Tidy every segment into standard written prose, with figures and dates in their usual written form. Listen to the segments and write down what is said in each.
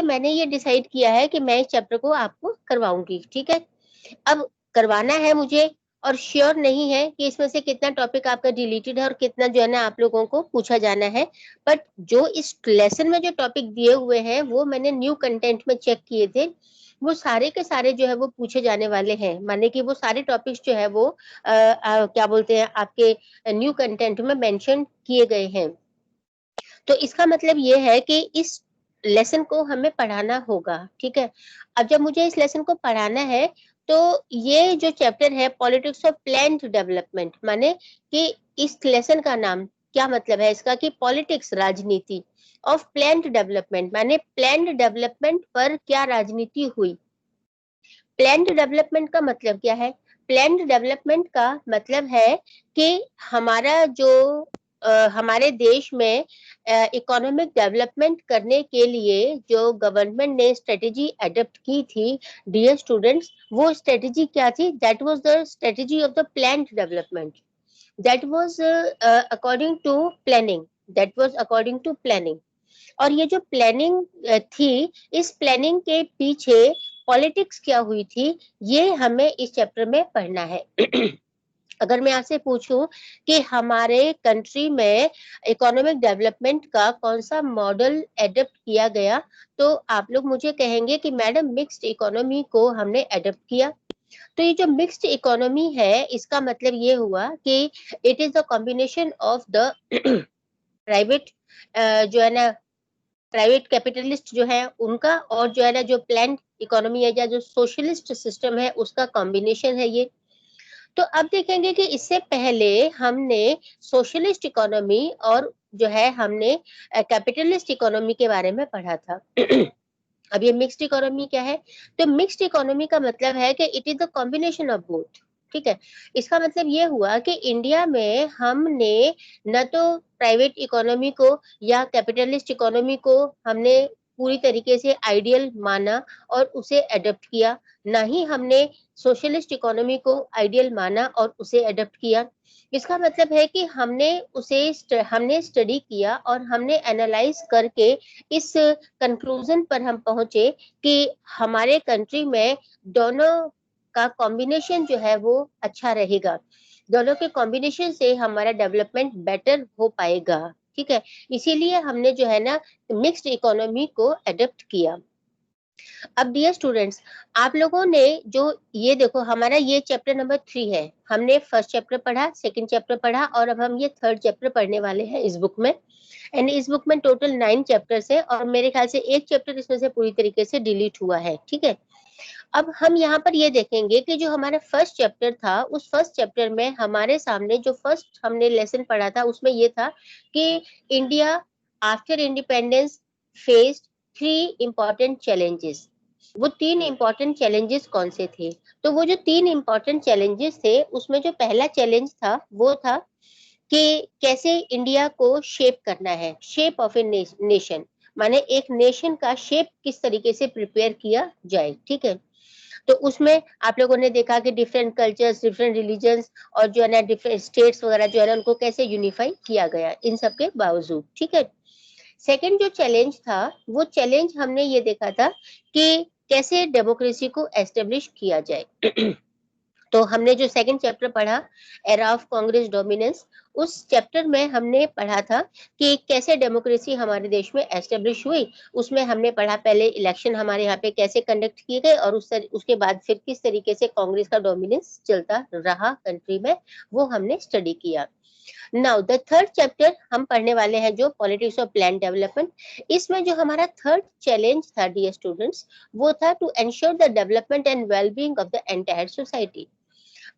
इसीलिए मैंने ये डिसाइड किया है कि मैं इस चैप्टर को आपको करवाऊंगी, ठीक है। अब करवाना है मुझे, और श्योर नहीं है कि इसमें से कितना टॉपिक आपका डिलीटेड है और कितना जो है ना आप लोगों को पूछा जाना है। बट जो इस लेसन में जो टॉपिक दिए हुए हैं वो मैंने न्यू कंटेंट में चेक किए थे, वो सारे के सारे जो है वो पूछे जाने वाले हैं। माने कि वो सारे टॉपिक्स जो है वो क्या बोलते हैं आपके न्यू कंटेंट में मेंशन किए गए हैं। तो इसका मतलब ये है कि इस लेसन को हमें पढ़ाना होगा, ठीक है। अब जब मुझे इस लेसन को पढ़ाना है तो ये जो चैप्टर है पॉलिटिक्स ऑफ प्लान्ड डेवलपमेंट, माने कि इस लेसन का नाम क्या मतलब है इसका कि पॉलिटिक्स राजनीति ऑफ प्लान्ड डेवलपमेंट, माने प्लान्ड डेवलपमेंट पर क्या राजनीति हुई। प्लान्ड डेवलपमेंट का मतलब क्या है? प्लान्ड डेवलपमेंट का मतलब है कि हमारा जो हमारे देश में इकोनॉमिक डेवलपमेंट करने के लिए जो गवर्नमेंट ने स्ट्रेटेजी अडॉप्ट की थी डियर स्टूडेंट्स, वो स्ट्रेटेजी क्या थी? That was the strategy of the planned development, that was according to planning, that was according to planning. और ये जो प्लानिंग थी, इस प्लानिंग के पीछे पॉलिटिक्स क्या हुई थी, ये हमें इस चैप्टर में पढ़ना है। अगर मैं आपसे पूछूं कि हमारे कंट्री में इकोनॉमिक डेवलपमेंट का कौन सा मॉडल एडॉप्ट किया गया, तो आप लोग मुझे कहेंगे कि मैडम मिक्स्ड इकोनॉमी को हमने एडॉप्ट किया। तो ये जो मिक्स्ड इकोनॉमी है इसका मतलब ये हुआ कि it is the combination of the private जो है ना प्राइवेट कैपिटलिस्ट जो है उनका, और जो है ना जो प्लान इकोनॉमी है या जो सोशलिस्ट सिस्टम है उसका कॉम्बिनेशन है ये। तो अब देखेंगे कि इससे पहले हमने सोशलिस्ट इकोनॉमी और जो है हमने कैपिटलिस्ट इकोनॉमी के बारे में पढ़ा था। अब ये मिक्स्ड इकोनॉमी क्या है? तो मिक्स्ड इकोनॉमी का मतलब है कि it is the combination of both, ठीक है। इसका मतलब ये हुआ कि इंडिया में हमने न तो प्राइवेट इकोनॉमी को या कैपिटलिस्ट इकोनॉमी को हमने पूरी तरीके से आइडियल माना और उसे एडॉप्ट किया, ना ही हमने सोशलिस्ट इकोनॉमी को आइडियल माना और उसे एडॉप्ट किया। इसका मतलब है कि हमने स्टडी किया और हमने एनालाइज करके इस कंक्लूजन पर हम पहुंचे कि हमारे कंट्री में दोनों का कॉम्बिनेशन जो है वो अच्छा रहेगा, दोनों के कॉम्बिनेशन से हमारा डेवलपमेंट बेटर हो पाएगा, ठीक है। इसीलिए हमने जो है ना मिक्स्ड इकोनॉमी को एडॉप्ट किया। अब डियर स्टूडेंट्स, आप लोगों ने जो ये देखो हमारा ये चैप्टर नंबर 3 है, हमने फर्स्ट चैप्टर पढ़ा, सेकंड चैप्टर पढ़ा और अब हम ये थर्ड चैप्टर पढ़ने वाले हैं इस बुक में। एंड इस बुक में टोटल 9 चैप्टर्स है और मेरे ख्याल से एक चैप्टर इसमें से पूरी तरीके से डिलीट हुआ है, ठीक है। अब हम यहाँ पर ये देखेंगे कि जो हमारा फर्स्ट चैप्टर था उस फर्स्ट चैप्टर में हमारे सामने जो फर्स्ट हमने लेसन पढ़ा था उसमें ये था कि India after independence faced 3 important challenges. वो 3 इंपॉर्टेंट चैलेंजेस कौन से थे? तो वो जो 3 इंपॉर्टेंट चैलेंजेस थे उसमें जो पहला चैलेंज था वो था कि कैसे इंडिया को शेप करना है, शेप ऑफ ए नेशन, माने एक नेशन का शेप किस तरीके से प्रिपेयर किया जाए, ठीक है। तो उसमें आप लोगों ने देखा कि डिफरेंट कल्चर्स, डिफरेंट रिलीजन्स और जो है ना डिफरेंट स्टेट्स वगैरह जो है ना उनको कैसे यूनिफाई किया गया इन सब के बावजूद, ठीक है। सेकंड जो चैलेंज था वो चैलेंज हमने ये देखा था कि कैसे डेमोक्रेसी को एस्टेब्लिश किया जाए। तो हमने जो सेकंड चैप्टर पढ़ा एरा ऑफ कांग्रेस डोमिनेंस, उस चैप्टर में हमने पढ़ा था कि कैसे डेमोक्रेसी हमारे देश में एस्टेब्लिश हुई। उसमें हमने पढ़ा पहले इलेक्शन हमारे यहाँ पे कैसे कंडक्ट किए गए और उसके बाद फिर किस तरीके से कांग्रेस का डोमिनेंस चलता रहा कंट्री में, वो हमने स्टडी किया। नाउ द थर्ड चैप्टर हम पढ़ने वाले हैं जो पॉलिटिक्स ऑफ प्लान डेवलपमेंट। इसमें जो हमारा थर्ड चैलेंज था डियर स्टूडेंट्स, वो था to ensure the development and wellbeing of the entire society.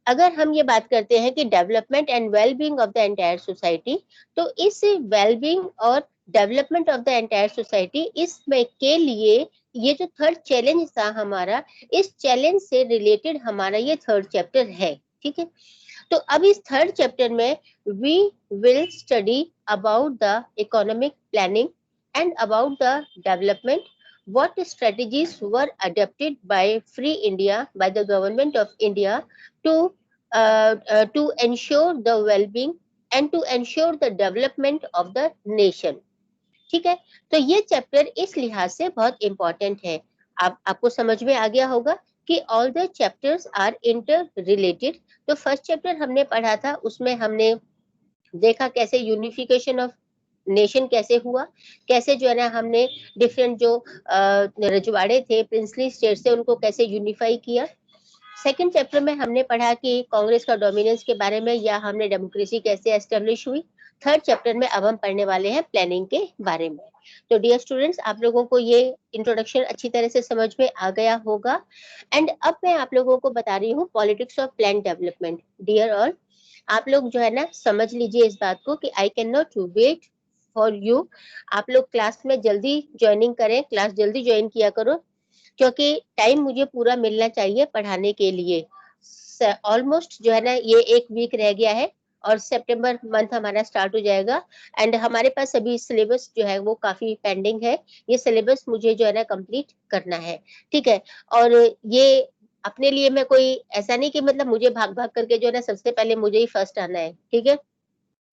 अगर हम ये बात करते हैं कि development and wellbeing of the entire society, तो इस वेलबींग और development of the entire society इसमें के लिए ये जो थर्ड चैलेंज था हमारा, इस चैलेंज से रिलेटेड हमारा ये थर्ड चैप्टर है, ठीक है। तो अब इस थर्ड चैप्टर में we will study about the economic planning and about the development, what strategies were adopted by Free India, by the government of India to to ensure the well-being and to ensure the development of the nation, ठीक है। तो ये chapter इस लिहाज से बहुत important है। आपको समझ में आ गया होगा कि all the chapters are interrelated. तो फर्स्ट चैप्टर हमने पढ़ा था, उसमें हमने देखा कैसे यूनिफिकेशन ऑफ नेशन कैसे हुआ, कैसे जो है ना हमने डिफरेंट जो रजवाड़े थे प्रिंसली स्टेट से उनको कैसे यूनिफाई किया। सेकंड चैप्टर में हमने पढ़ा कि कांग्रेस का डोमिनेंस के बारे में, या हमने डेमोक्रेसी कैसे एस्टेब्लिश हुई। थर्ड चैप्टर में अब हम पढ़ने वाले हैं प्लानिंग के बारे में। तो डियर स्टूडेंट्स, आप लोगों को ये इंट्रोडक्शन अच्छी तरह से समझ में आ गया होगा। एंड अब मैं आप लोगों को बता रही हूँ politics of plan development. Dear all, आप लोग जो है ना समझ लीजिए इस बात को कि I can not wait for you. आप लोग क्लास में जल्दी ज्वाइनिंग करें, क्लास जल्दी ज्वाइन किया करो, क्योंकि टाइम मुझे पूरा मिलना चाहिए पढ़ाने के लिए। ऑलमोस्ट जो है ना ये एक वीक रह गया है और सितंबर मंथ हमारा स्टार्ट हो जाएगा। एंड हमारे पास अभी सिलेबस जो है वो काफी पेंडिंग है। ये सिलेबस मुझे जो है ना कंप्लीट करना है, ठीक है। और ये अपने लिए मैं कोई ऐसा नहीं कि मतलब मुझे भाग भाग करके जो है ना सबसे पहले मुझे ही फर्स्ट आना है, ठीक है,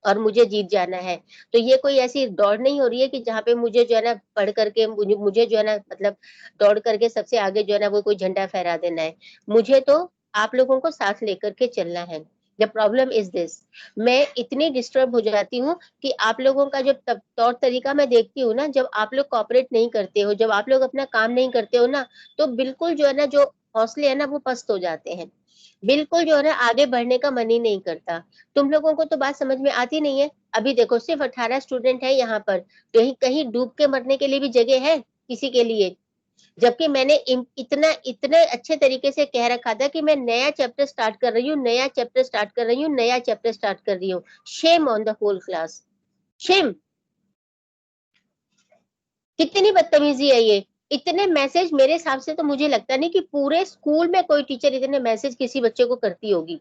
और मुझे जीत जाना है। तो ये कोई ऐसी दौड़ नहीं हो रही है कि जहाँ पे मुझे जो है ना पढ़ करके मुझे जो है ना मतलब दौड़ करके सबसे आगे जो है ना वो कोई झंडा फहरा देना है। मुझे तो आप लोगों को साथ लेकर के चलना है। द प्रॉब्लम इज दिस, मैं इतनी डिस्टर्ब हो जाती हूँ कि आप लोगों का जो तौर तरीका मैं देखती हूँ ना, जब आप लोग कॉपरेट नहीं करते हो, जब आप लोग अपना काम नहीं करते हो ना, तो बिल्कुल जो है ना जो हौसले है ना वो पस्त हो जाते हैं। बिल्कुल जो है ना आगे बढ़ने का मन ही नहीं करता। तुम लोगों को तो बात समझ में आती नहीं है। अभी देखो सिर्फ 18 स्टूडेंट है यहाँ पर, कहीं कहीं डूब के मरने के लिए भी जगह है किसी के लिए। जबकि मैंने इतना इतने अच्छे तरीके से कह रखा था कि मैं नया चैप्टर स्टार्ट कर रही हूँ, नया चैप्टर स्टार्ट कर रही हूँ, नया चैप्टर स्टार्ट कर रही हूँ। Shame on the whole class, shame. कितनी बदतमीजी है ये। इतने मैसेज मेरे हिसाब से तो मुझे लगता नहीं कि पूरे स्कूल में कोई टीचर इतने मैसेज किसी बच्चे को करती होगी।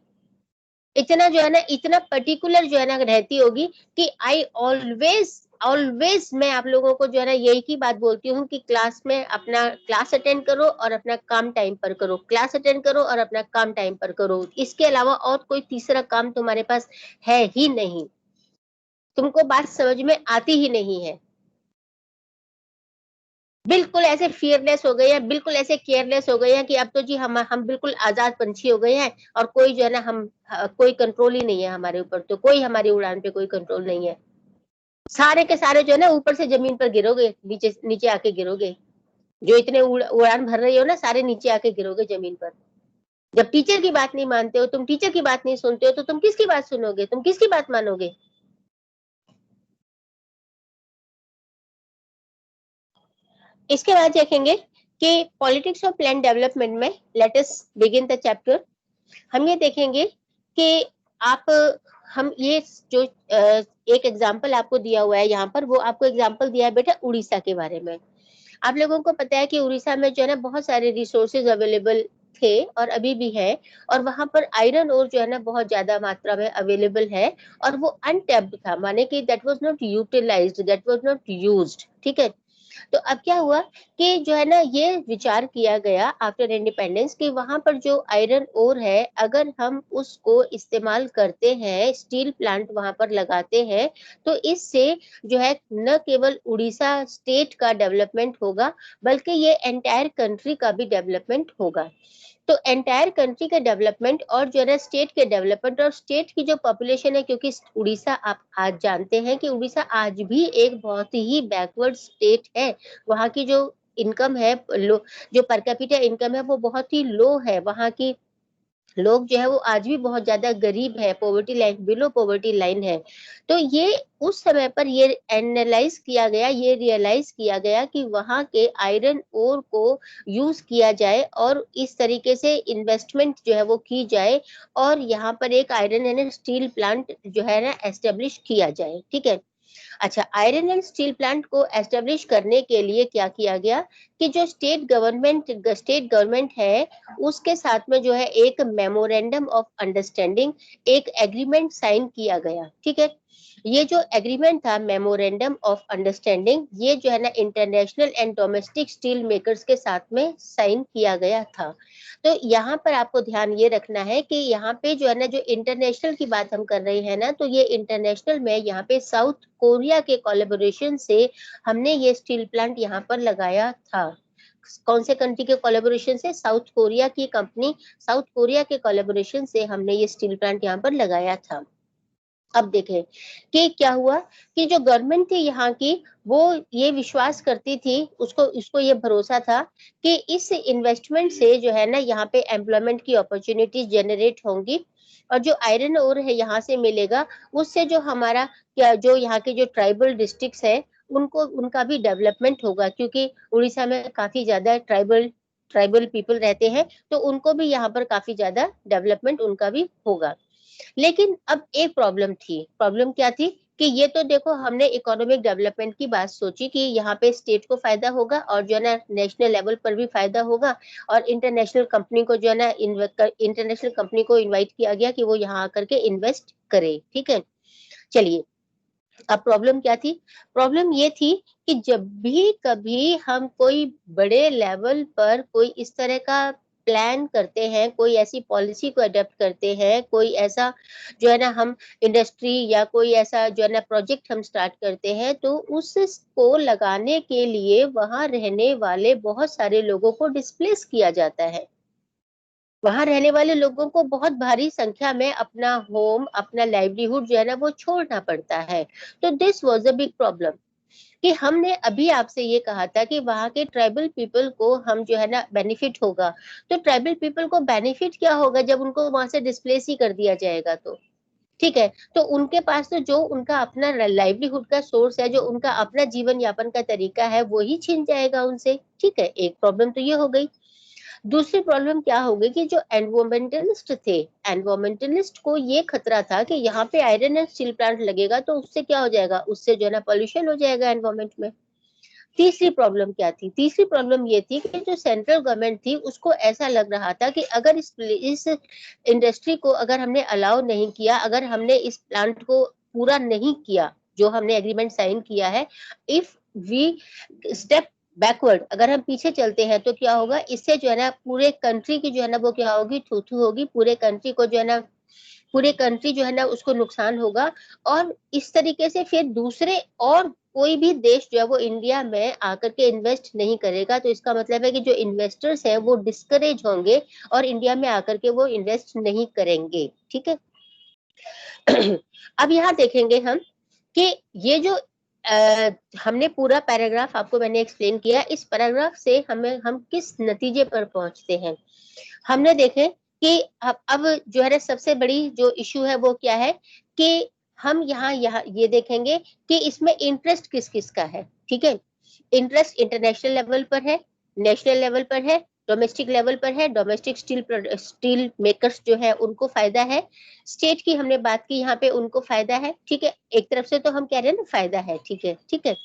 इतना जो है ना इतना पर्टिकुलर जो है ना रहती होगी कि आई ऑलवेज ऑलवेज मैं आप लोगों को जो है ना यही की बात बोलती हूँ कि क्लास में अपना क्लास अटेंड करो और अपना काम टाइम पर करो, क्लास अटेंड करो और अपना काम टाइम पर करो। इसके अलावा और कोई तीसरा काम तुम्हारे पास है ही नहीं। तुमको बात समझ में आती ही नहीं है। बिल्कुल ऐसे फियरलेस हो गए हैं, बिल्कुल ऐसे केयरलेस हो गए हैं कि अब तो जी हम बिल्कुल आजाद पंछी हो गए हैं। और कोई जो है ना कोई कंट्रोल ही नहीं है हमारे ऊपर, तो कोई हमारी उड़ान पे कोई कंट्रोल नहीं है। सारे के सारे जो है ना ऊपर से जमीन पर गिरोगे, नीचे नीचे आके गिरोगे। जो इतने उड़ान भर रही हो ना, सारे नीचे आके गिरोगे जमीन पर। जब टीचर की बात नहीं मानते हो, तुम टीचर की बात नहीं सुनते हो, तो तुम किसकी बात सुनोगे, तुम किसकी बात मानोगे। इसके बाद देखेंगे कि पॉलिटिक्स ऑफ प्लान डेवलपमेंट में let us begin the chapter. हम ये देखेंगे कि आप हम ये जो एक एग्जाम्पल आपको दिया हुआ है यहाँ पर, वो आपको एग्जाम्पल दिया है बेटा उड़ीसा के बारे में। आप लोगों को पता है कि उड़ीसा में जो है ना बहुत सारे रिसोर्सेज अवेलेबल थे और अभी भी है। और वहां पर आयरन ओर जो है ना बहुत ज्यादा मात्रा में अवेलेबल है। और वो अनटैप्ड था, माने कि that was not utilised, that was not used, ठीक है। तो अब क्या हुआ कि जो है ना ये विचार किया गया आफ्टर इंडिपेंडेंस कि वहां पर जो आयरन ओर है, अगर हम उसको इस्तेमाल करते हैं, स्टील प्लांट वहां पर लगाते हैं, तो इससे जो है न केवल उड़ीसा स्टेट का डेवलपमेंट होगा, बल्कि ये एंटायर कंट्री का भी डेवलपमेंट होगा। तो एंटायर कंट्री के डेवलपमेंट और जो है स्टेट के डेवलपमेंट और स्टेट की जो पॉपुलेशन है, क्योंकि उड़ीसा आप आज जानते हैं कि उड़ीसा आज भी एक बहुत ही बैकवर्ड स्टेट है। वहाँ की जो इनकम है, लो, जो पर कैपिटा इनकम है वो बहुत ही लो है। वहाँ की लोग जो है वो आज भी बहुत ज्यादा गरीब है, poverty line, below poverty line है। तो ये उस समय पर ये एनालाइज किया गया, ये रियलाइज किया गया कि वहां के आयरन ओर को यूज किया जाए और इस तरीके से इन्वेस्टमेंट जो है वो की जाए और यहाँ पर एक आयरन एंड स्टील प्लांट जो है ना एस्टेब्लिश किया जाए, ठीक है। अच्छा, आयरन एंड स्टील प्लांट को एस्टेब्लिश करने के लिए क्या किया गया कि जो स्टेट गवर्नमेंट है, उसके साथ में जो है एक मेमोरेंडम ऑफ अंडरस्टैंडिंग, एक एग्रीमेंट साइन किया गया, ठीक है। ये जो एग्रीमेंट था, मेमोरेंडम ऑफ अंडरस्टैंडिंग, ये जो है ना international and domestic steel makers के साथ में साइन किया गया था। तो यहाँ पर आपको ध्यान ये रखना है कि यहाँ पे जो है ना, जो इंटरनेशनल की बात हम कर रहे हैं ना, तो ये इंटरनेशनल में यहाँ पे साउथ कोरिया के कोलैबोरेशन से हमने ये स्टील प्लांट यहाँ पर लगाया था। कौन से कंट्री के कोलैबोरेशन से? साउथ कोरिया की कंपनी, साउथ कोरिया के कोलैबोरेशन से हमने ये स्टील प्लांट यहाँ पर लगाया था। अब देखें कि क्या हुआ कि जो गवर्नमेंट थी यहाँ की, वो ये विश्वास करती थी, उसको उसको ये भरोसा था कि इस इन्वेस्टमेंट से जो है ना, यहाँ पे एम्प्लॉयमेंट की अपॉर्चुनिटीज जनरेट होंगी, और जो आयरन ओर है यहाँ से मिलेगा, उससे जो हमारा क्या, जो यहाँ के जो ट्राइबल डिस्ट्रिक्ट्स है, उनको, उनका भी डेवलपमेंट होगा, क्योंकि उड़ीसा में काफी ज्यादा ट्राइबल ट्राइबल पीपल रहते हैं, तो उनको भी यहाँ पर काफी ज्यादा डेवलपमेंट उनका भी होगा। लेकिन अब एक प्रॉब्लम थी। प्रॉब्लम क्या थी कि ये तो देखो, हमने इकोनॉमिक डेवलपमेंट की बात सोची कि यहाँ पे स्टेट को फायदा होगा, और जो है ना नेशनल लेवल पर भी फायदा होगा, और इंटरनेशनल कंपनी को जो है ना, इंटरनेशनल कंपनी को इनवाइट किया गया कि वो यहाँ आकर के इन्वेस्ट करे। ठीक है, चलिए। अब प्रॉब्लम क्या थी? प्रॉब्लम ये थी कि जब भी कभी हम कोई बड़े लेवल पर कोई इस तरह का प्लान करते हैं, कोई ऐसी पॉलिसी को अडॉप्ट करते हैं, कोई ऐसा जो है ना हम इंडस्ट्री या कोई ऐसा जो है ना प्रोजेक्ट हम स्टार्ट करते हैं, तो उसको लगाने के लिए वहां रहने वाले बहुत सारे लोगों को डिस्प्लेस किया जाता है। वहां रहने वाले लोगों को बहुत भारी संख्या में अपना होम, अपना लाइवलीहुड जो है ना, वो छोड़ना पड़ता है। तो this was a big problem कि हमने अभी आपसे ये कहा था कि वहां के ट्राइबल पीपल को हम जो है ना बेनिफिट होगा। तो ट्राइबल पीपल को बेनिफिट क्या होगा जब उनको वहां से डिस्प्लेस ही कर दिया जाएगा? तो ठीक है, तो उनके पास तो जो उनका अपना लाइवलीहुड का सोर्स है, जो उनका अपना जीवन यापन का तरीका है, वो ही छिन जाएगा उनसे। ठीक है, एक प्रॉब्लम तो ये हो गई। दूसरी प्रॉब्लम क्या होगी कि जो एनवायरमेंटलिस्ट थे, एनवायरमेंटलिस्ट को ये खतरा था कि यहाँ पे आयरन एंड स्टील प्लांट लगेगा, तो उससे क्या हो जाएगा? उससे जो है ना पॉल्यूशन हो जाएगा एनवायरमेंट में। तीसरी प्रॉब्लम क्या थी? तीसरी प्रॉब्लम ये थी कि जो सेंट्रल गवर्नमेंट थी, उसको ऐसा लग रहा था कि अगर इस इंडस्ट्री को अगर हमने अलाउ नहीं किया, अगर हमने इस प्लांट को पूरा नहीं किया, जो हमने एग्रीमेंट साइन किया है, इफ वी स्टेप बैकवर्ड, अगर हम पीछे चलते हैं, तो क्या होगा? इससे जो है ना पूरे कंट्री की जो है ना, वो क्या होगी? थू-थू होगी। पूरे कंट्री को जो है ना, पूरे कंट्री जो है ना, उसको नुकसान होगा। और इस तरीके से फिर दूसरे और कोई भी देश जो है वो इंडिया में आकर के इन्वेस्ट नहीं करेगा। तो इसका मतलब है कि जो इन्वेस्टर्स हैं वो डिस्करेज होंगे, और इंडिया में आकर के वो इन्वेस्ट नहीं करेंगे। ठीक है। अब यहाँ देखेंगे हम कि ये जो हमने पूरा पैराग्राफ आपको मैंने एक्सप्लेन किया, इस पैराग्राफ से हम किस नतीजे पर पहुंचते हैं? हमने देखे कि अब जो है ना सबसे बड़ी जो इश्यू है वो क्या है कि हम यहाँ यहाँ ये देखेंगे कि इसमें इंटरेस्ट किस किस का है। ठीक है, इंटरेस्ट इंटरनेशनल लेवल पर है, नेशनल लेवल पर है, डोमेस्टिक लेवल पर है। डोमेस्टिक स्टील मेकर्स जो है उनको फायदा है। स्टेट की हमने बात की, यहाँ पे उनको फायदा है। ठीक है, एक तरफ से तो हम कह रहे हैं ना फायदा है। ठीक है, ठीक है।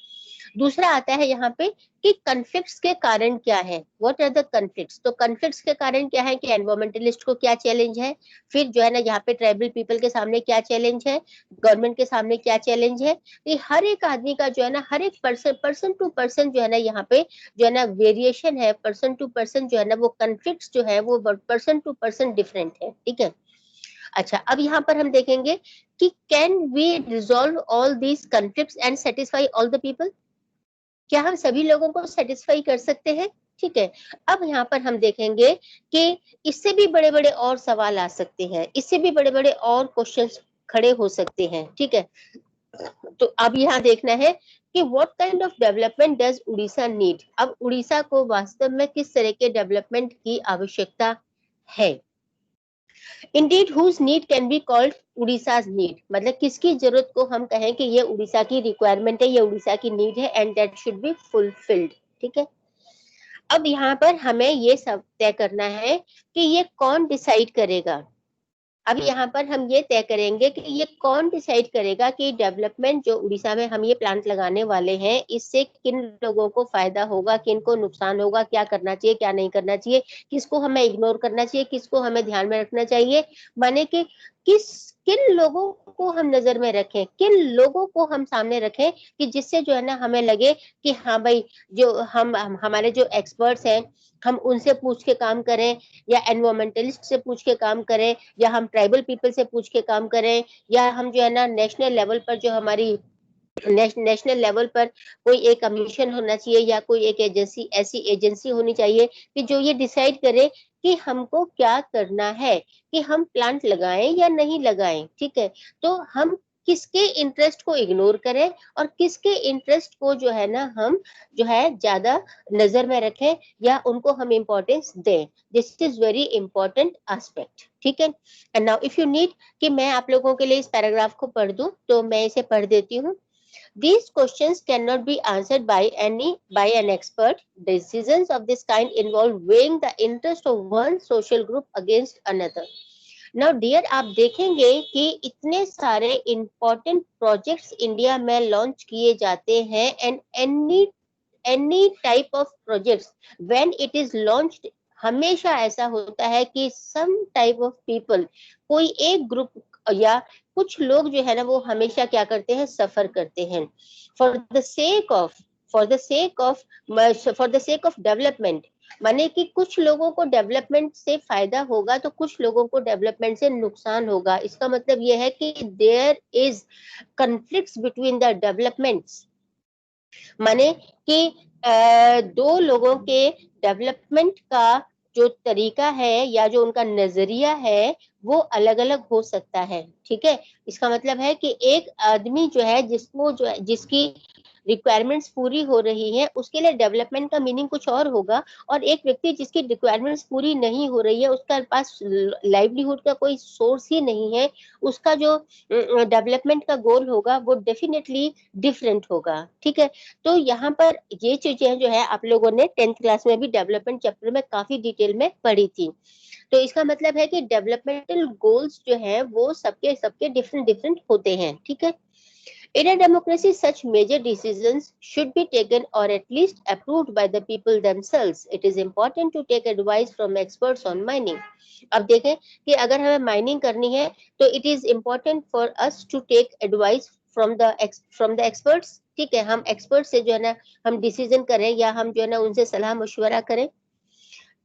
दूसरा आता है यहाँ पे कि कन्फ्लिक्ट्स के कारण क्या है, व्हाट आर द कन्फ्लिक्ट्स। तो कन्फ्लिक्ट्स के कारण क्या है कि एनवायरमेंटलिस्ट को क्या चैलेंज है, फिर जो है ना यहाँ पे ट्राइबल पीपल के सामने क्या चैलेंज है, गवर्नमेंट के सामने क्या चैलेंज है। ये हर एक आदमी का जो है ना, हर एक पर्सन टू पर्सन जो है ना, यहाँ पे जो है ना वेरिएशन है, पर्सन टू पर्सन जो है ना, वो कन्फ्लिक्ट्स जो है वो पर्सन टू पर्सन डिफरेंट है। ठीक है। अच्छा, अब यहाँ पर हम देखेंगे कि can we resolve all these conflicts and satisfy all the people. क्या हम सभी लोगों को सेटिस्फाई कर सकते हैं? ठीक है। अब यहाँ पर हम देखेंगे कि इससे भी बड़े बड़े और सवाल आ सकते हैं, इससे भी बड़े बड़े और क्वेश्चंस खड़े हो सकते हैं। ठीक है, तो अब यहाँ देखना है कि what kind of development does Orissa need. अब उड़ीसा को वास्तव में किस तरह के डेवलपमेंट की आवश्यकता है? Indeed, whose need can be called उड़ीसा's need, मतलब किसकी जरूरत को हम कहें कि ये उड़ीसा की रिक्वायरमेंट है, ये उड़ीसा की नीड है, and that should be fulfilled. ठीक है। अब यहाँ पर हमें ये सब तय करना है कि ये कौन डिसाइड करेगा। अब यहाँ पर हम ये तय करेंगे कि ये कौन डिसाइड करेगा कि डेवलपमेंट जो उड़ीसा में हम ये प्लांट लगाने वाले हैं, इससे किन लोगों को फायदा होगा, किन को नुकसान होगा, क्या करना चाहिए, क्या नहीं करना चाहिए, किसको हमें इग्नोर करना चाहिए, किसको हमें ध्यान में रखना चाहिए। माने कि किन लोगों को हम नजर में रखें, किन लोगों को हम सामने रखें कि जिससे जो है ना हमें लगे कि हाँ भाई, जो हमारे जो एक्सपर्ट्स हैं, हम उनसे पूछ के काम करें, या एनवायरमेंटलिस्ट से पूछ के काम करें, या हम ट्राइबल पीपल से पूछ के काम करें, या हम जो है ना नेशनल लेवल पर जो हमारी नेशनल लेवल पर कोई एक कमीशन होना चाहिए, या कोई एक एजेंसी, ऐसी एजेंसी होनी चाहिए कि जो ये डिसाइड करे कि हमको क्या करना है, कि हम प्लांट लगाएं या नहीं लगाएं, ठीक है। तो हम किसके इंटरेस्ट को इग्नोर करें और किसके इंटरेस्ट को जो है ना हम जो है ज्यादा नजर में रखें, या उनको हम इम्पोर्टेंस दें। This is very important aspect, ठीक है। And now if you need कि मैं आप लोगों के लिए इस पैराग्राफ को पढ़ दूं, तो मैं इसे पढ़ देती हूँ। These questions cannot be answered by an expert. Decisions of this kind involve weighing the interest of one social group against another. Now dear, आप देखेंगे कि इतने सारे important projects इंडिया में लॉन्च किए जाते हैं, and any type of projects when it is launched, हमेशा ऐसा होता है कि some type of people, कोई एक ग्रुप या कुछ लोग जो है ना वो हमेशा क्या करते हैं, सफर करते हैं for the sake of for the sake of for the sake of development. माने कि कुछ लोगों को डेवलपमेंट से फायदा होगा तो कुछ लोगों को डेवलपमेंट से नुकसान होगा। इसका मतलब यह है कि there is conflicts between the developments. माने कि दो लोगों के डेवलपमेंट का जो तरीका है या जो उनका नजरिया है वो अलग अलग हो सकता है, ठीक है। इसका मतलब है कि एक आदमी जो है जिसको जो है जिसकी रिक्वायरमेंट्स पूरी हो रही है उसके लिए डेवलपमेंट का मीनिंग कुछ और होगा, और एक व्यक्ति जिसकी रिक्वायरमेंट्स पूरी नहीं हो रही है, उसका पास लाइवलीहुड का कोई सोर्स ही नहीं है, उसका जो डेवलपमेंट का गोल होगा वो डेफिनेटली डिफरेंट होगा, ठीक है। तो यहाँ पर ये चीजें जो है आप लोगों ने 10th क्लास में भी डेवलपमेंट चैप्टर में काफी डिटेल में पढ़ी थी। तो इसका मतलब है कि डेवलपमेंटल गोल्स जो है वो सबके सबके डिफरेंट डिफरेंट होते हैं, ठीक है। In a democracy, such major decisions should be taken or at least approved by the people themselves. It is important to take advice from experts on mining. अब देखें कि अगर हमें माइनिंग करनी है तो it is important for us to take advice from the experts, ठीक है। हम एक्सपर्ट से जो है ना हम डिसीजन करें या हम जो है ना उनसे सलाह मशवरा करें।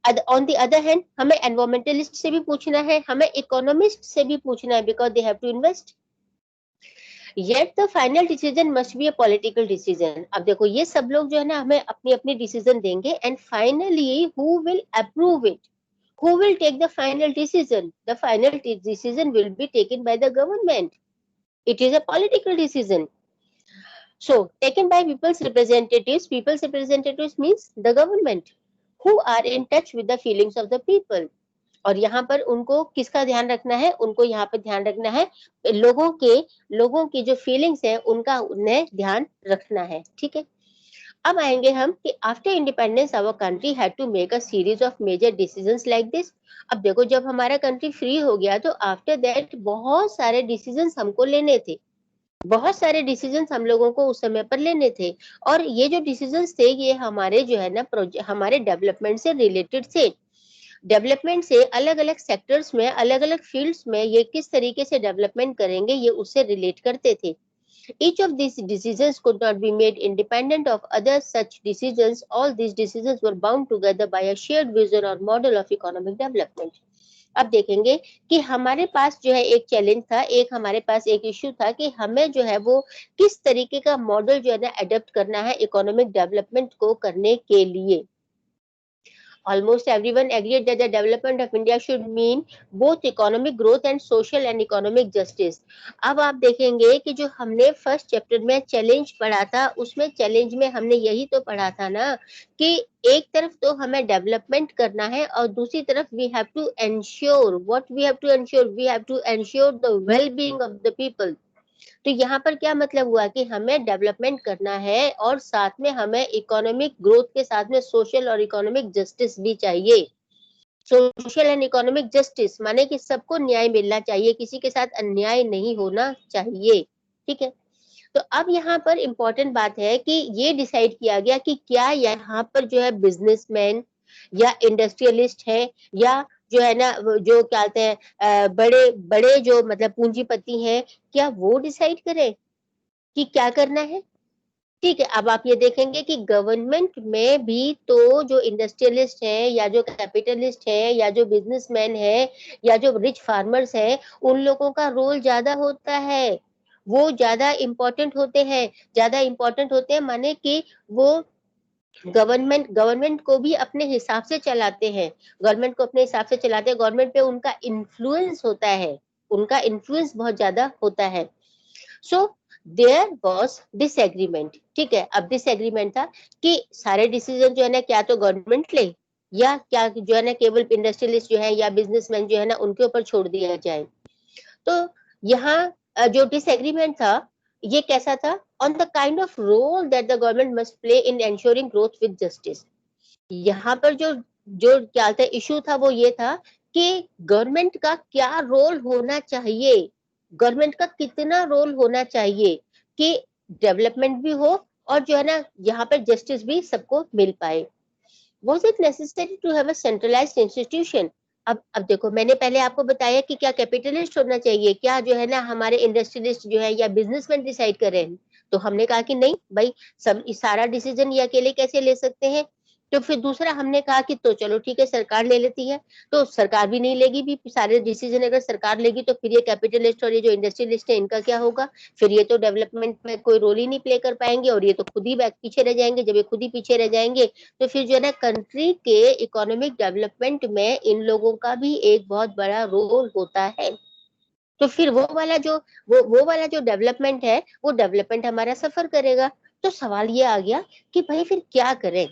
ऑन द अदर हैंड हमें एनवायरमेंटलिस्ट से भी पूछना है, हमें इकोनॉमिस्ट से भी पूछना है, because they have to invest. Yet the final decision must be a political decision. अब देखो ये सब लोग जो है ना हमें अपनी अपनी डिसीजन देंगे, and finally who will approve it? Who will take the final decision? The final decision will be taken by the government. It is a political decision. So taken by people's representatives. People's representatives means the government, who are in touch with the feelings of the people. और यहाँ पर उनको किसका ध्यान रखना है, उनको यहाँ पर ध्यान रखना है लोगों की जो फीलिंग्स है उनका उन्हें ध्यान रखना है, ठीक है। अब आएंगे हम कि after independence our country had to make a series of major decisions like this. अब देखो जब हमारा कंट्री फ्री हो गया तो आफ्टर दैट बहुत सारे डिसीजंस हमको लेने थे, बहुत सारे डिसीजंस हम लोगों को उस समय पर लेने थे, और ये जो डिसीजंस थे ये हमारे जो है ना हमारे डेवलपमेंट से रिलेटेड थे। डेवलपमेंट से अलग अलग सेक्टर्स में अलग अलग फील्ड्स में ये किस तरीके से डेवलपमेंट करेंगे ये उससे रिलेट करते थे। Each of these decisions could not be made independent of other such decisions. All these decisions were bound together by a shared vision or model of economic development. अब देखेंगे कि हमारे पास जो है एक चैलेंज था, एक हमारे पास एक इश्यू था कि हमें जो है वो किस तरीके का मॉडल जो है ना अडॉप्ट करना है इकोनॉमिक डेवलपमेंट को करने के लिए। Almost everyone agreed that the development of India should mean both economic growth and social and economic justice. अब आप देखेंगे कि जो हमने फर्स्ट चैप्टर में चैलेंज पढ़ा था उसमें चैलेंज में हमने यही तो पढ़ा था ना कि एक तरफ तो हमें डेवलपमेंट करना है और दूसरी तरफ we have to ensure what we have to ensure the well being of the people. तो यहाँ पर क्या मतलब हुआ कि हमें डेवलपमेंट करना है और साथ में हमें इकोनॉमिक ग्रोथ के साथ में सोशल और इकोनॉमिक जस्टिस भी चाहिए। सोशल एंड इकोनॉमिक जस्टिस माने कि सबको न्याय मिलना चाहिए, किसी के साथ अन्याय नहीं होना चाहिए, ठीक है। तो अब यहाँ पर इम्पोर्टेंट बात है कि ये डिसाइड किया गया कि क्या यहाँ पर जो है बिजनेसमैन या इंडस्ट्रियलिस्ट है या जो है ना जो क्या कहते हैं बड़े बड़े जो मतलब पूंजीपति हैं, क्या वो डिसाइड करें कि क्या करना है? ठीक है, अब आप ये देखेंगे कि गवर्नमेंट में भी तो जो इंडस्ट्रियलिस्ट हैं या जो कैपिटलिस्ट हैं या जो बिज़नेसमैन हैं या जो रिच फार्मर्स हैं, उन लोगों का रोल ज़्यादा होता है। वो ज़्यादा इम्पोर्टेंट होते हैं, ज़्यादा इम्पोर्टेंट होते हैं माने कि वो गवर्नमेंट को भी अपने हिसाब से चलाते हैं, गवर्नमेंट को अपने हिसाब से चलाते हैं, गवर्नमेंट पे उनका इन्फ्लुएंस होता है, उनका इन्फ्लुएंस बहुत ज़्यादा होता है। सो देयर वाज डिसएग्रीमेंट, ठीक है, अब डिसएग्रीमेंट था कि सारे डिसीजन जो है ना क्या तो गवर्नमेंट ले या क्या जो है ना केवल इंडस्ट्रियलिस्ट जो है या बिजनेसमैन जो है ना उनके ऊपर छोड़ दिया जाए। तो यहाँ जो डिसएग्रीमेंट था ये कैसा था, on the kind of role that the government must play in ensuring growth with justice. यहाँ पर जो जो क्या था इशू था वो ये था कि गवर्नमेंट का क्या रोल होना चाहिए, गवर्नमेंट का कितना रोल होना चाहिए कि डेवलपमेंट भी हो और जो है ना यहाँ पर जस्टिस भी सबको मिल पाए। Was it necessary to have a centralized institution? अब देखो मैंने पहले आपको बताया कि क्या कैपिटलिस्ट होना चाहिए, क्या जो है ना हमारे इंडस्ट्रियलिस्ट जो है या बिजनेसमैन डिसाइड कर रहे हैं, तो हमने कहा कि नहीं भाई, सब सारा डिसीजन ये अकेले कैसे ले सकते हैं। तो फिर दूसरा हमने कहा कि तो चलो ठीक है सरकार ले लेती है, तो सरकार भी नहीं लेगी भी सारे डिसीजन, अगर सरकार लेगी तो फिर ये कैपिटलिस्ट और ये जो इंडस्ट्रियलिस्ट है इनका क्या होगा, फिर ये तो डेवलपमेंट में कोई रोल ही नहीं प्ले कर पाएंगे और ये तो खुद ही बैक पीछे रह जाएंगे, जब ये खुद ही पीछे रह जाएंगे तो फिर जो है ना कंट्री के इकोनॉमिक डेवलपमेंट में इन लोगों का भी एक बहुत बड़ा रोल होता है। तो फिर वो वाला जो डेवलपमेंट है वो डेवलपमेंट हमारा सफर करेगा। तो सवाल ये आ गया कि भाई फिर क्या करें,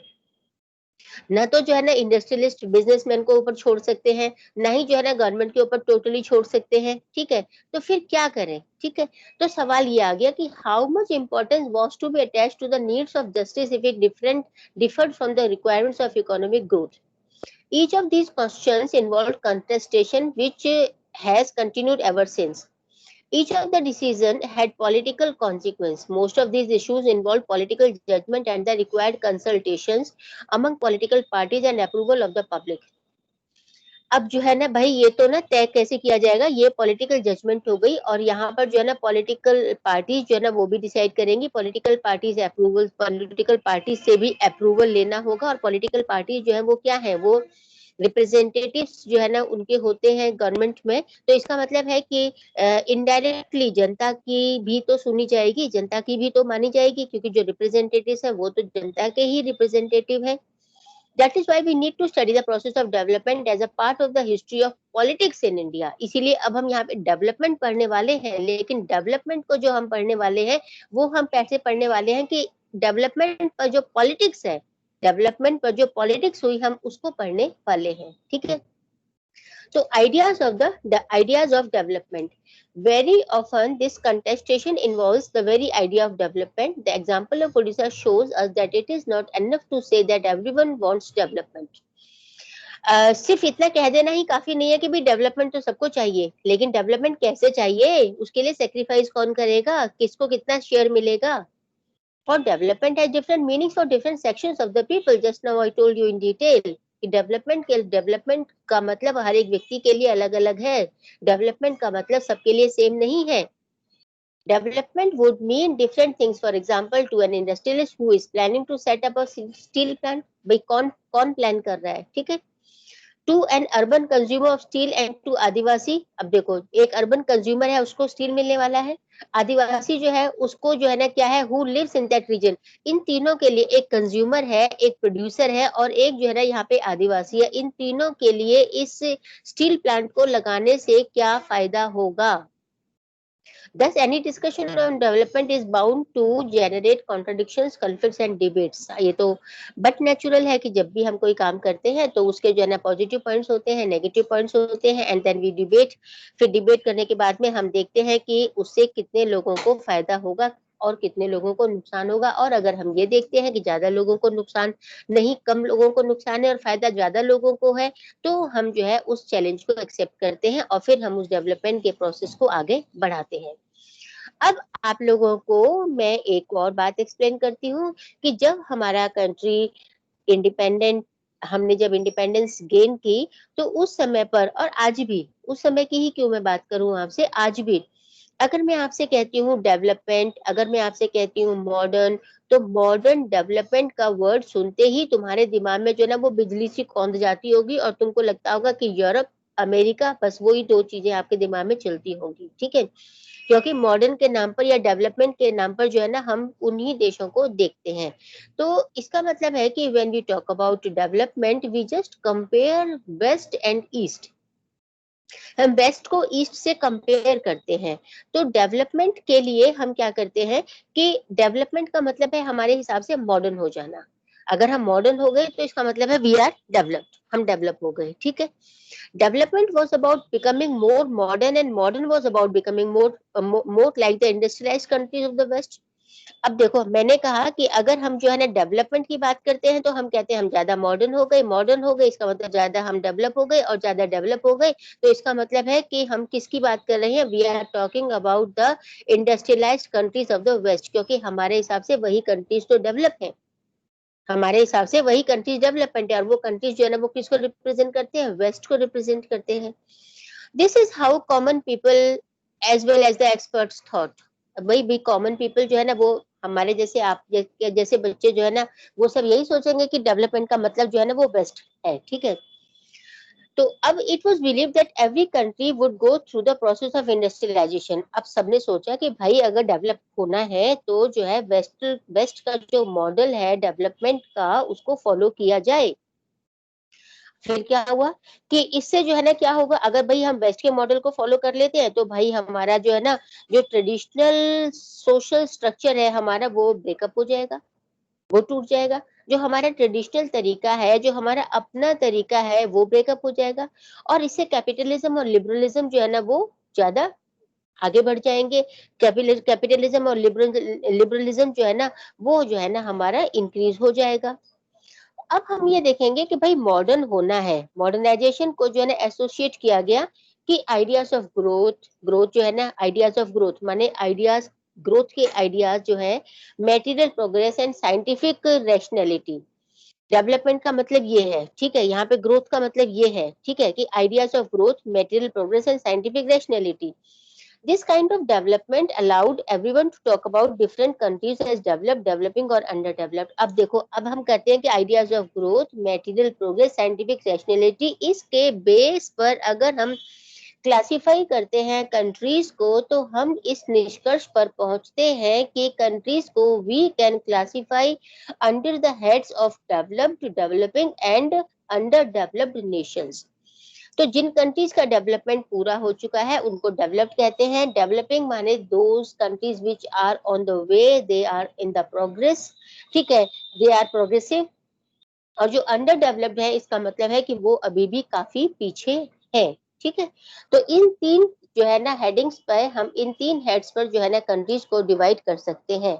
ना तो जो है ना इंडस्ट्रियलिस्ट बिजनेसमैन को ऊपर छोड़ सकते हैं, ना ही जो है ना गवर्नमेंट के ऊपर टोटली छोड़ सकते हैं, ठीक है, तो फिर क्या करें, ठीक है। तो सवाल ये आ गया कि how much importance was to be attached to the needs of justice if it differed from the requirements of economic growth. Each of these questions involved contestation which has continued ever since. Each of the decision had political consequence. Most of these issues involved political judgment and the required consultations among political parties and approval of the public. अब जो है ना भाई ये तो ना तय कैसे किया जाएगा, ये पॉलिटिकल जजमेंट हो गई और यहाँ पर जो है ना पॉलिटिकल पार्टीज जो है ना वो भी डिसाइड करेंगी, political parties approval, political parties से भी अप्रूवल लेना होगा और पॉलिटिकल पार्टीज जो है वो क्या है, वो रिप्रेजेंटेटिव्स जो है ना उनके होते हैं गवर्नमेंट में। तो इसका मतलब है कि इनडायरेक्टली जनता की भी तो सुनी जाएगी, जनता की भी तो मानी जाएगी, क्योंकि जो रिप्रेजेंटेटिव्स है वो तो जनता के ही रिप्रेजेंटेटिव है। That is why we need to study the process of development as a part of the history of politics in India. इसीलिए अब हम यहाँ पे डेवलपमेंट पढ़ने वाले हैं, लेकिन डेवलपमेंट को जो हम पढ़ने वाले हैं वो हम कैसे पढ़ने वाले हैं कि डेवलपमेंट पर जो पॉलिटिक्स है, डेवलपमेंट पर जो पॉलिटिक्स हुई हम उसको पढ़ने वाले हैं, ठीक है। So ideas of development. Very often this contestation involves the very idea of development. The example of Odisha shows us that it is not enough to say that everyone wants development. सिर्फ इतना कह देना ही काफी नहीं है कि भाई development तो सबको चाहिए, लेकिन डेवलपमेंट कैसे चाहिए, उसके लिए सेक्रीफाइस कौन करेगा, किसको कितना शेयर मिलेगा। For development has different meanings for different sections of the people. Just now I told you in detail कि डेवलपमेंट का मतलब हर एक व्यक्ति के लिए अलग अलग है, डेवलपमेंट का मतलब सबके लिए सेम नहीं है। Development would mean different things. For example, to an industrialist who is planning to set up a steel plant, भाई कौन कौन प्लान कर रहा है, ठीक है। To an urban consumer of steel and to Adivasi, अब देखो एक अर्बन कंज्यूमर है उसको स्टील मिलने वाला है, आदिवासी जो है उसको जो है ना क्या है, who lives in that region. इन तीनों के लिए एक कंज्यूमर है, एक प्रोड्यूसर है और एक जो है ना यहाँ पे आदिवासी है। इन तीनों के लिए इस स्टील प्लांट को लगाने से क्या फायदा होगा। Thus, any discussion on development is bound to generate contradictions, conflicts and debates. ये तो बट नेचुरल है कि जब भी हम कोई काम करते हैं तो उसके जो है ना पॉजिटिव पॉइंट्स होते हैं, नेगेटिव पॉइंट्स होते हैं एंड देन वी डिबेट। फिर डिबेट करने के बाद में हम देखते हैं कि उससे कितने लोगों को फायदा होगा और कितने लोगों को नुकसान होगा। और अगर हम ये देखते हैं कि ज्यादा लोगों को नुकसान नहीं, कम लोगों को नुकसान है और फायदा ज्यादा लोगों को है, तो हम जो है उस चैलेंज को एक्सेप्ट करते हैं और फिर हम उस डेवलपमेंट के प्रोसेस को आगे बढ़ाते हैं। अब आप लोगों को मैं एक और बात एक्सप्लेन करती हूँ कि जब हमारा कंट्री इंडिपेंडेंट हमने जब इंडिपेंडेंस गेन की, तो उस समय पर और आज भी, उस समय की ही क्यों मैं बात करूँ आपसे, आज भी अगर मैं आपसे कहती हूँ डेवलपमेंट, अगर मैं आपसे कहती हूँ मॉडर्न, तो मॉडर्न डेवलपमेंट का वर्ड सुनते ही तुम्हारे दिमाग में जो है ना वो बिजली सी कौंध जाती होगी और तुमको लगता होगा कि यूरोप, अमेरिका, बस वही 2 चीज़ें आपके दिमाग में चलती होंगी, ठीक है? क्योंकि मॉडर्न के नाम पर या डेवलपमेंट के नाम पर जो है ना हम उन्हीं देशों को देखते हैं। तो इसका मतलब है कि when we talk about development we just compare West and East. हम वेस्ट को ईस्ट से कंपेयर करते हैं। तो डेवलपमेंट के लिए हम क्या करते हैं कि डेवलपमेंट का मतलब है हमारे हिसाब से मॉडर्न हो जाना। अगर हम मॉडर्न हो गए तो इसका मतलब है वी आर डेवलप्ड, हम डेवलप हो गए, ठीक है? Development was about becoming more modern and modern was about becoming more like the industrialized countries of the West. अब देखो मैंने कहा कि अगर हम जो है ना डेवलपमेंट की बात करते हैं तो हम कहते हैं हम ज्यादा मॉडर्न हो गए इसका मतलब ज्यादा हम डेवलप हो गए और ज्यादा डेवलप हो गए तो इसका मतलब है कि हम किसकी बात कर रहे हैं, we are talking about the industrialised countries of the West, क्योंकि हमारे हिसाब से वही कंट्रीज तो डेवलप है, हमारे हिसाब से वही कंट्रीज डेवलपमेंट है और वो कंट्रीज जो है ना वो किसको रिप्रेजेंट करते हैं, वेस्ट को रिप्रेजेंट करते हैं। This is how common people as well as the experts thought. वही भी कॉमन पीपल जो है ना वो हमारे जैसे आप जैसे बच्चे जो है ना वो सब यही सोचेंगे कि डेवलपमेंट का मतलब जो है ना वो बेस्ट है, ठीक है? तो अब it was believe that every country would go through the process of industrialisation. अब सबने सोचा कि भाई अगर डेवलप होना है तो जो है वेस्ट वेस्ट का जो मॉडल है डेवलपमेंट का उसको फॉलो किया जाए। फिर क्या हुआ कि इससे जो है ना क्या होगा, अगर भाई हम वेस्ट के मॉडल को फॉलो कर लेते हैं तो भाई हमारा जो है ना जो ट्रेडिशनल सोशल स्ट्रक्चर है हमारा वो ब्रेकअप हो जाएगा, वो टूट जाएगा। जो हमारा ट्रेडिशनल तरीका है, जो हमारा अपना तरीका है वो ब्रेकअप हो जाएगा और इससे कैपिटलिज्म और लिबरलिज्म जो है ना वो ज़्यादा आगे बढ़ जाएँगे। कैपिटलिज्म और लिबरलिज्म जो है ना वो जो है ना हमारा इंक्रीज़ हो जाएगा। अब हम ये देखेंगे कि भाई मॉडर्न होना है, मॉडर्नाइजेशन को जो है ना एसोसिएट किया गया कि आइडियाज़ ऑफ ग्रोथ, ग्रोथ जो है ना आइडियाज़ ऑफ ग्रोथ माने आइडियाज़, ग्रोथ के आइडियाज़ जो है material progress and scientific rationality. Development का मतलब ये है, ठीक है? यहाँ पे ग्रोथ का मतलब ये है, ठीक है? कि ideas of growth, material progress and scientific rationality. This kind of development allowed everyone to talk about different countries as developed, developing और underdeveloped। अब देखो, अब हम कहते हैं कि ideas of growth, material progress, scientific rationality, इसके बेस पर अगर हम क्लासिफाई करते हैं कंट्रीज को तो हम इस निष्कर्ष पर पहुंचते हैं कि कंट्रीज को we can classify under the heads of developed, developing and underdeveloped nations. तो जिन कंट्रीज का डेवलपमेंट पूरा हो चुका है उनको डेवलप्ड कहते हैं। डेवलपिंग माने those countries which are on the way, they are in the progress, ठीक है? They are progressive. और जो अंडर डेवलप्ड है इसका मतलब है कि वो अभी भी काफी पीछे है, ठीक है? तो इन तीन जो है ना हेडिंग्स पर हम इन तीन हेड्स पर जो है ना कंट्रीज को डिवाइड कर सकते हैं।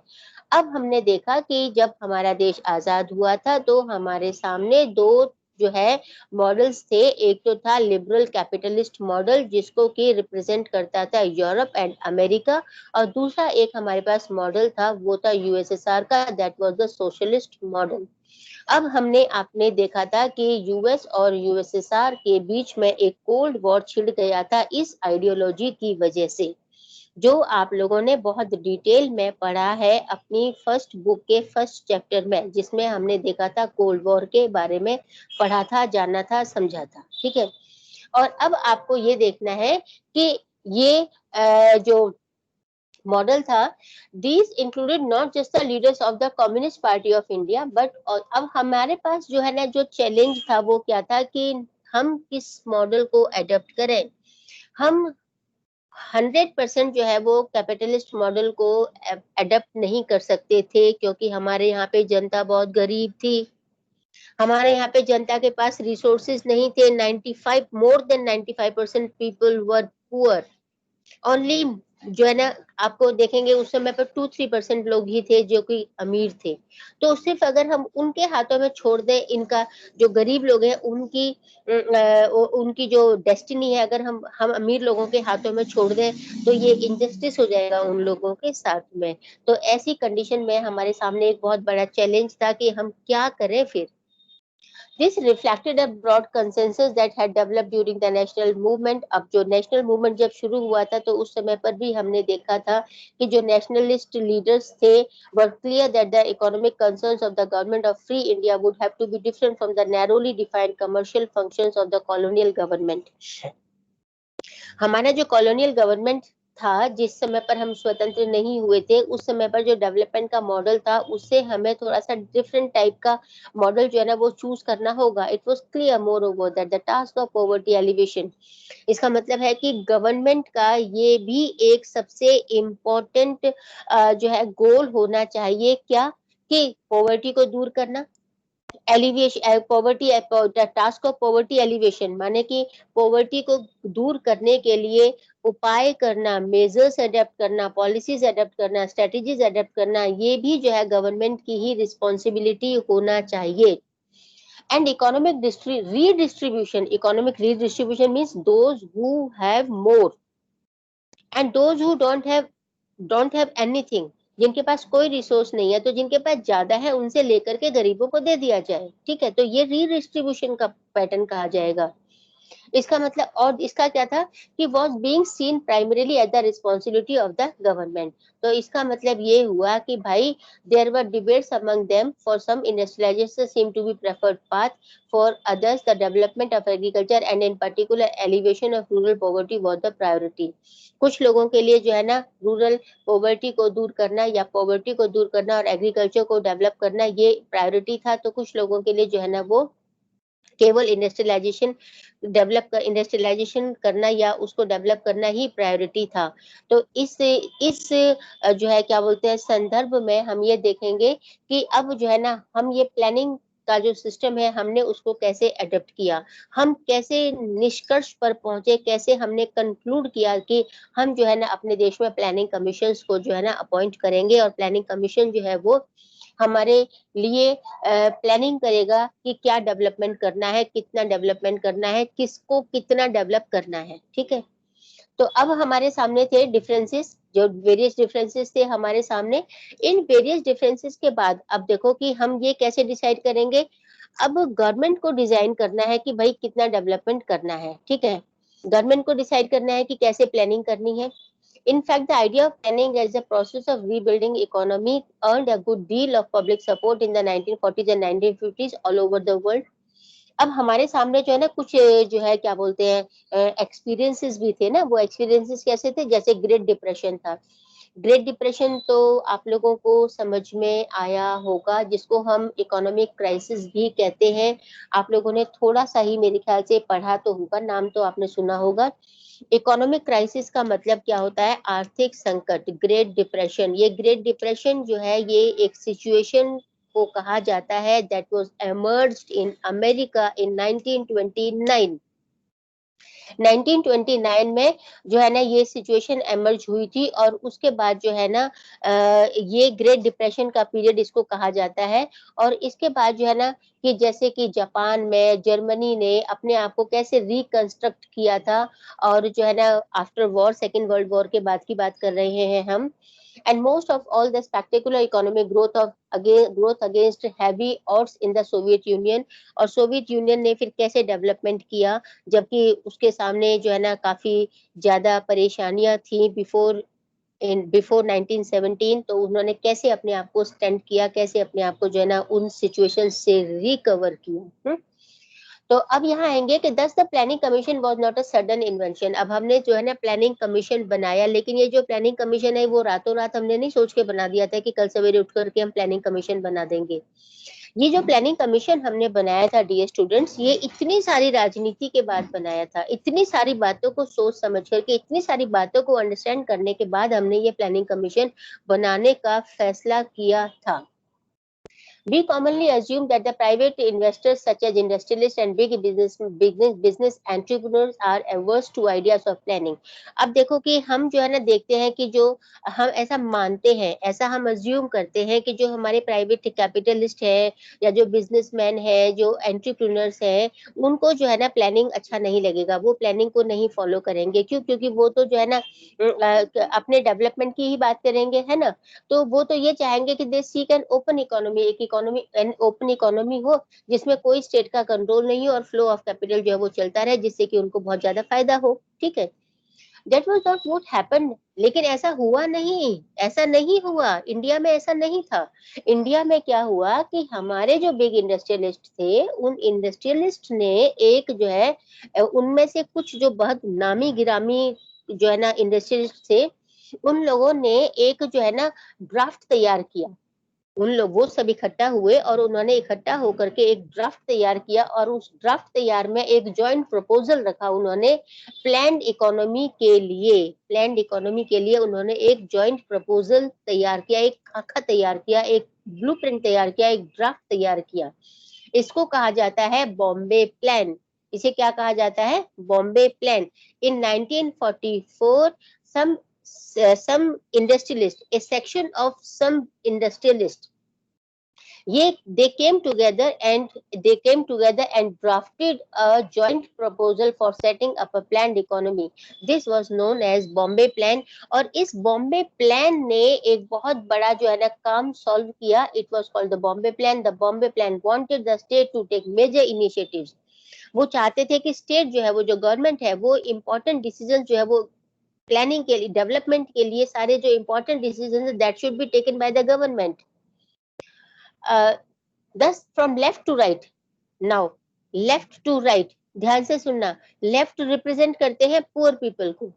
अब हमने देखा कि जब हमारा देश आजाद हुआ था तो हमारे सामने दो जो है मॉडल्स थे। एक तो था लिबरल कैपिटलिस्ट मॉडल जिसको कि रिप्रेजेंट करता था यूरोप एंड अमेरिका और दूसरा एक हमारे पास मॉडल था वो था यूएसएसआर का, that was the socialist model. अब हमने आपने देखा था कि यूएस और यूएसएसआर के बीच में एक कोल्ड वॉर छिड़ गया था इस आइडियोलॉजी की वजह से, जो आप लोगों ने बहुत डिटेल में पढ़ा है अपनी फर्स्ट बुक के फर्स्ट चैप्टर में, जिसमें हमने देखा था कोल्ड वॉर के बारे में पढ़ा था, जाना था, समझा था, ठीक है? और अब आपको ये देखना है कि ये जो मॉडल था, these included not just the leaders of the communist party of India but अब हमारे पास जो है ना जो चैलेंज था वो क्या था कि हम किस मॉडल को अडॉप्ट करें। हम 100% जो है वो कैपिटलिस्ट मॉडल को अडॉप्ट नहीं कर सकते थे क्योंकि हमारे यहाँ पे जनता बहुत गरीब थी, हमारे यहाँ पे जनता के पास रिसोर्सेज नहीं थे। 95 more than 95% people were poor. Only जो है ना आपको देखेंगे उस समय पर 2-3% लोग ही थे जो कि अमीर थे। तो सिर्फ अगर हम उनके हाथों में छोड़ दें इनका जो गरीब लोग हैं उनकी उनकी जो डेस्टिनी है अगर हम अमीर लोगों के हाथों में छोड़ दें तो ये इनजस्टिस हो जाएगा उन लोगों के साथ में। तो ऐसी कंडीशन में हमारे सामने एक बहुत बड़ा चैलेंज था कि हम क्या करें फिर। This reflected a broad consensus that had developed during the national movement. अब जो नेशनल मूवमेंट जब शुरू हुआ था तो उस समय पर भी हमने देखा था कि जो नेशनलिस्ट लीडर्स थे were clear that the economic concerns of the government of free India would have to be different from the narrowly defined commercial functions of the colonial government. हमारा जो कॉलोनियल गवर्नमेंट था, जिस समय पर हम स्वतंत्र नहीं हुए थे, उस समय पर जो डेवलपमेंट का मॉडल था, उससे हमें थोड़ा-सा डिफरेंट टाइप का मॉडल जो है ना वो चूज़ करना होगा। It was clear moreover that the task of poverty alleviation, इसका मतलब है कि गवर्नमेंट का ये भी एक सबसे इम्पोर्टेंट जो है गोल होना चाहिए, क्या? कि पॉवर्टी को दूर करना। Elevation poverty task of poverty elevation माने कि पॉवर्टी को दूर करने के लिए उपाय करना, मेजर्स अडेप्ट करना, पॉलिसीज अडेप्ट करना, स्ट्रेटजीज अडेप्ट करना, ये भी जो है गवर्नमेंट की ही रिस्पॉन्सिबिलिटी होना चाहिए। And economic redistribution means those who have more and those who don't have anything, जिनके पास कोई रिसोर्स नहीं है, तो जिनके पास ज्यादा है उनसे लेकर के गरीबों को दे दिया जाए। ठीक है, तो ये रीडिस्ट्रीब्यूशन का पैटर्न कहा जाएगा। इसका मतलब और इसका क्या था कि was being seen primarily as the responsibility of the government. तो इसका मतलब ये हुआ कि भाई there were debates among them, for some industrialisation seem to be preferred path, for others the development of agriculture and in particular elevation of rural poverty was the priority. कुछ लोगों के लिए जो है ना रूरल पॉवर्टी को दूर करना या पॉवर्टी को दूर करना और एग्रीकल्चर को डेवलप करना ये प्रायोरिटी था, तो कुछ लोगों के लिए जो है ना वो केवल इंडस्ट्रियलाइजेशन करना या उसको डेवलप करना ही प्रायोरिटी था। तो इस जो है क्या बोलते हैं संदर्भ में हम ये देखेंगे कि अब जो है ना हम ये प्लानिंग का जो सिस्टम है हमने उसको कैसे अडॉप्ट किया, हम कैसे निष्कर्ष पर पहुंचे, कैसे हमने कंक्लूड किया कि हम जो है ना अपने देश में प्लानिंग कमीशंस को जो है ना अपॉइंट करेंगे और प्लानिंग कमीशन जो है वो हमारे लिए प्लानिंग करेगा कि क्या डेवलपमेंट करना है, कितना डेवलपमेंट करना है, किसको कितना डेवलप करना है। ठीक है, तो अब हमारे सामने थे डिफरेंसेस, जो वेरियस डिफरेंसेस थे हमारे सामने। इन वेरियस डिफरेंसेस के बाद अब देखो कि हम ये कैसे डिसाइड करेंगे। अब गवर्नमेंट को डिजाइन करना है कि भाई कितना डेवलपमेंट करना है। ठीक है, गवर्नमेंट को डिसाइड करना है कि कैसे प्लानिंग करनी है। In fact, the idea of planning as a process of rebuilding economy earned a good deal of public support in the 1940s and 1950s all over the world. अब हमारे सामने जो है ना कुछ जो है क्या बोलते हैं एक्सपीरियंसेस भी थे ना, वो एक्सपीरियंसेस कैसे थे, जैसे ग्रेट डिप्रेशन था। ग्रेट डिप्रेशन तो आप लोगों को समझ में आया होगा, जिसको हम इकोनॉमिक क्राइसिस भी कहते हैं। आप लोगों ने थोड़ा सा ही मेरे ख्याल से पढ़ा तो होगा, नाम तो आपने सुना होगा। इकोनॉमिक क्राइसिस का मतलब क्या होता है, आर्थिक संकट, ग्रेट डिप्रेशन। ये ग्रेट डिप्रेशन जो है ये एक सिचुएशन को कहा जाता है that was emerged in America in 1929। 1929 में जो है ना ये सिचुएशन एमर्ज हुई थी और उसके बाद जो है ना ये ग्रेट डिप्रेशन का पीरियड इसको कहा जाता है। और इसके बाद जो है ना कि जैसे कि जापान में जर्मनी ने अपने आप को कैसे रिकंस्ट्रक्ट किया था, और जो है ना after war second world war के बाद की बात कर रहे हैं हम। And most of all the spectacular economic growth against heavy odds in the Soviet Union। और सोवियत यूनियन ने फिर कैसे डेवलपमेंट किया, जबकि उसके सामने जो है ना काफी ज्यादा परेशानियां थी बिफोर 1917। तो उन्होंने कैसे अपने आप को स्टैंड किया, कैसे अपने आप को जो है ना उन सिचुएशन से रिकवर किया। तो अब यहाँ आएंगे कि दस the planning commission was not a sudden invention. अब हमने जो है ना प्लानिंग कमीशन बनाया, लेकिन ये जो प्लानिंग कमीशन है वो रातों रात हमने नहीं सोच के बना दिया था कि कल सवेरे उठ करके हम प्लानिंग कमीशन बना देंगे। ये जो प्लानिंग कमीशन हमने बनाया था डियर स्टूडेंट्स, ये इतनी सारी राजनीति के बाद बनाया था, इतनी सारी बातों को सोच समझ करके, इतनी सारी बातों को अंडरस्टैंड करने के बाद हमने ये प्लानिंग कमीशन बनाने का फैसला किया था। We commonly assume that the private investors such as industrialists and big business entrepreneurs are averse to ideas of planning। अब देखो कि हम जो है ना देखते हैं कि जो हम ऐसा मानते हैं, ऐसा हम अज्यूम करते हैं कि जो हमारे प्राइवेट कैपिटलिस्ट है या जो बिजनेसमैन है, जो एंटरप्रेन्योर्स हैं, उनको जो है ना प्लानिंग अच्छा नहीं लगेगा, वो प्लानिंग को नहीं फॉलो करेंगे। क्यों? क्योंकि वो तो जो है ना अपने डेवलपमेंट की ही बात करेंगे, है ना। तो वो तो ये चाहेंगे कि they seek an open economy, एक इकोनॉमी एन ओपन इकोनॉमी हो, जिसमें कोई स्टेट का कंट्रोल नहीं हो और फ्लो ऑफ कैपिटल जो है वो चलता रहे, जिससे कि उनको बहुत ज़्यादा फ़ायदा हो, ठीक है? That was not what happened, लेकिन ऐसा हुआ नहीं, ऐसा नहीं हुआ, इंडिया में ऐसा नहीं था। इंडिया में क्या हुआ कि हमारे जो बिग इंडस्ट्रियलिस्ट थे, उन इंडस्ट्रियलिस्ट ने एक जो है उनमें से कुछ जो बहुत नामी-गिरामी जो है ना इंडस्ट्रियलिस्ट थे, उन लोगों ने एक जो है ना ड्राफ्ट तैयार किया। उन लोग वो सब इकट्ठा हुए और उन्होंने इकट्ठा होकर के एक ड्राफ्ट तैयार किया और उस ड्राफ्ट तैयार में एक जॉइंट प्रपोजल रखा उन्होंने प्लान्ड इकोनॉमी के लिए उन्होंने एक जॉइंट प्रपोजल तैयार किया, एक खाका तैयार किया, एक ब्लूप्रिंट तैयार किया, एक ड्राफ्ट तैयार किया। इसको कहा जाता है बॉम्बे प्लान। इसे क्या कहा जाता है? Bombay plan. In 1944 some some industrialist, a section of some industrialist, they came together and drafted a joint proposal for setting up a planned economy. This was known as Bombay Plan. और इस Bombay plan ने एक बहुत बड़ा जो है ना काम सॉल्व किया. It was called the Bombay Plan. The Bombay Plan wanted the state to take major initiatives. वो चाहते थे कि स्टेट जो है वो जो गवर्नमेंट है वो इम्पोर्टेंट डिसीजन जो है वो प्लानिंग के लिए, डेवलपमेंट के लिए सारे जो important decision that should be taken by the government. thus from left to right. now left to right, ध्यान से सुनना. लेफ्ट रिप्रेजेंट करते हैं पुअर पीपल को,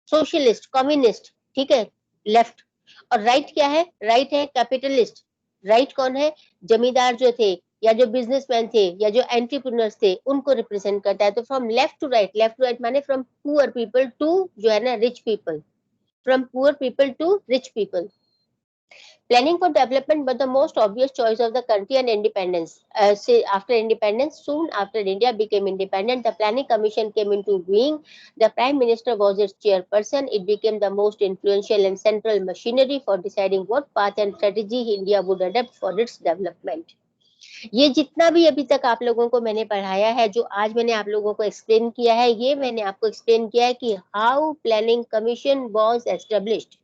सोशलिस्ट, कम्युनिस्ट, ठीक है, लेफ्ट. और राइट क्या है? राइट है कैपिटलिस्ट. राइट कौन है? जमींदार जो थे या जो बिजनेसमैन थे या जो एंटरप्रेन्योर्स थे, उनको रिप्रेजेंट करता है. तो फ्रॉम लेफ्ट टू राइट माने फ्रॉम पुअर पीपल टू जो है ना rich people, from poor people to rich people. Planning for development was the most obvious choice of the country and independence. After independence, soon after India became independent, the Planning Commission came into being. The Prime Minister was its chairperson. It became the most influential and central machinery for deciding what path and strategy India would adopt for its development. ये जितना भी अभी तक आप लोगों को मैंने पढ़ाया है, जो आज मैंने आप लोगों को एक्सप्लेन किया है, ये मैंने आपको एक्सप्लेन किया है कि how planning commission was established.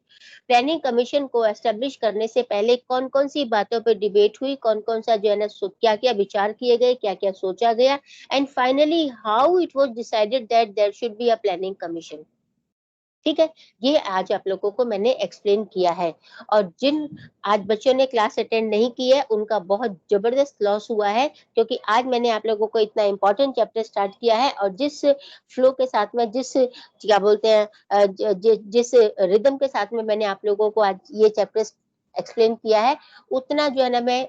Planning commission को एस्टेब्लिश करने से पहले कौन-कौन सी बातों पर डिबेट हुई, कौन-कौन सा जो है ना क्या-क्या विचार किए गए, क्या-क्या सोचा गया, and finally how it was decided that there should be a planning commission. ठीक है, ये आज आप लोगों को मैंने एक्सप्लेन किया है. और जिन आज बच्चों ने क्लास अटेंड नहीं की है, उनका बहुत जबरदस्त लॉस हुआ है, क्योंकि आज मैंने आप लोगों को इतना इम्पोर्टेंट चैप्टर स्टार्ट किया है और जिस फ्लो के साथ में, जिस क्या बोलते हैं जिस रिदम के साथ में मैंने आप लोगों को आज ये चैप्टर एक्सप्लेन किया है, उतना जो है ना मैं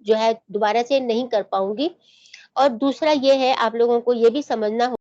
जो है दोबारा से नहीं कर पाऊंगी. और दूसरा ये है, आप लोगों को ये भी समझना